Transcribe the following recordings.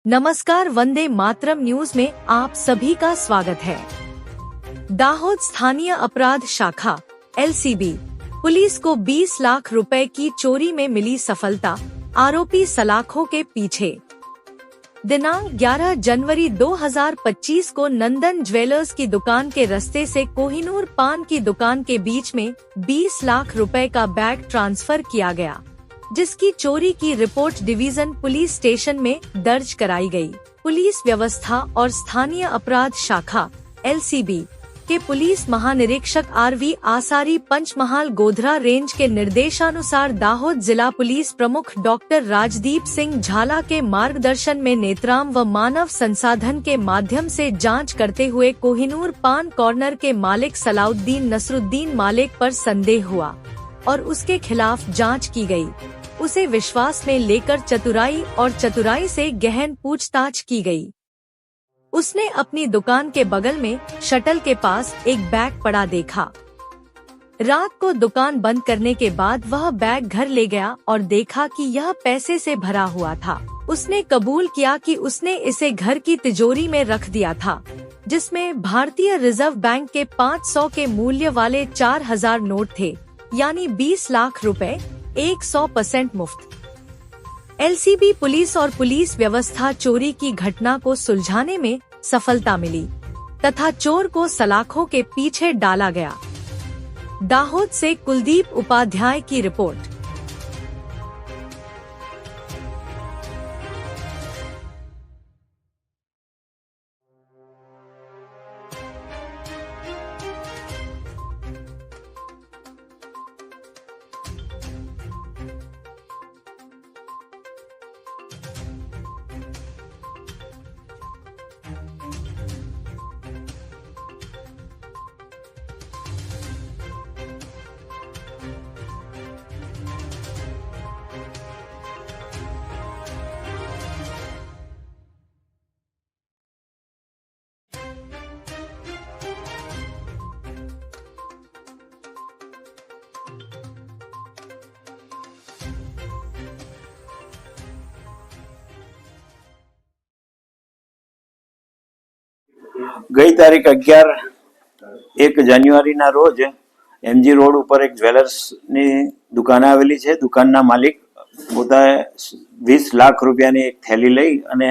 नमस्कार, वंदे मातरम न्यूज में आप सभी का स्वागत है। दाहोद स्थानीय अपराध शाखा एलसीबी पुलिस को 20 लाख रुपए की चोरी में मिली सफलता, आरोपी सलाखों के पीछे। दिनांक 11 जनवरी 2025 को नंदन ज्वेलर्स की दुकान के रास्ते से कोहिनूर पान की दुकान के बीच में 20 लाख रुपए का बैग ट्रांसफर किया गया, जिसकी चोरी की रिपोर्ट डिवीजन पुलिस स्टेशन में दर्ज कराई गई। पुलिस व्यवस्था और स्थानीय अपराध शाखा एलसीबी के पुलिस महानिरीक्षक आरवी आसारी पंचमहाल गोधरा रेंज के निर्देशानुसार दाहोद जिला पुलिस प्रमुख डॉक्टर राजदीप सिंह झाला के मार्गदर्शन में नेत्राम व मानव संसाधन के माध्यम से जांच करते हुए कोहिनूर पान कॉर्नर के मालिक सलाउद्दीन नसरुद्दीन मालिक पर संदेह हुआ और उसके खिलाफ जांच की गई। उसे विश्वास में लेकर चतुराई से गहन पूछताछ की गई। उसने अपनी दुकान के बगल में शटल के पास एक बैग पड़ा देखा। रात को दुकान बंद करने के बाद वह बैग घर ले गया और देखा कि यह पैसे से भरा हुआ था। उसने कबूल किया कि उसने इसे घर की तिजोरी में रख दिया था, जिसमें भारतीय रिजर्व बैंक के 500 के मूल्य वाले 4000 नोट थे, यानी 20 लाख रुपए 100% मुफ्त। एलसीबी पुलिस और पुलिस व्यवस्था चोरी की घटना को सुलझाने में सफलता मिली तथा चोर को सलाखों के पीछे डाला गया। दाहोद से कुलदीप उपाध्याय की रिपोर्ट। ગઈ તારીખ 11 જાન્યુઆરીના રોજ એમજી રોડ ઉપર એક જ્વેલર્સની દુકાન આવેલી છે। દુકાનના માલિક પોતાએ 20 લાખ રૂપિયાની એક થેલી લઈ અને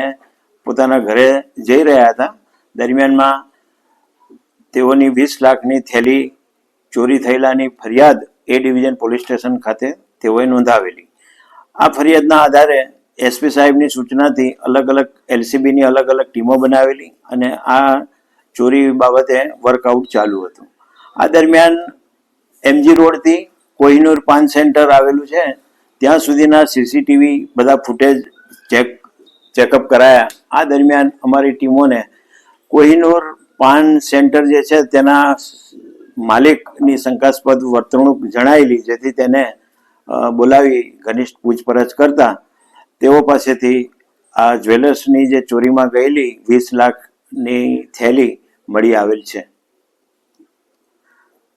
પોતાના ઘરે જઈ રહ્યા હતા। દરમિયાનમાં તેઓની 20 લાખની થેલી ચોરી થયેલાની ફરિયાદ એ ડિવિઝન પોલીસ સ્ટેશન ખાતે તેઓએ નોંધાવેલી। આ ફરિયાદના આધારે એસપી સાહેબની સૂચનાથી અલગ અલગ એલસીબીની અલગ અલગ ટીમો બનાવેલી અને આ ચોરી બાબતે વર્કઆઉટ ચાલુ હતું। આ દરમિયાન એમજી રોડથી કોહિનૂર પાન સેન્ટર આવેલું છે ત્યાં સુધીના સીસીટીવી બધા ફૂટેજ ચેકઅપ કરાયા। આ દરમિયાન અમારી ટીમોને કોહિનૂર પાન સેન્ટર જે છે તેના માલિકની શંકાસ્પદ વર્તણૂક જણાયેલી, જેથી તેને બોલાવી ઘનિષ્ઠ પૂછપરછ કરતા તેઓ પાસેથી આ જ્વેલર્સની જે ચોરીમાં ગયેલી 20 લાખની થેલી મળી આવેલ છે।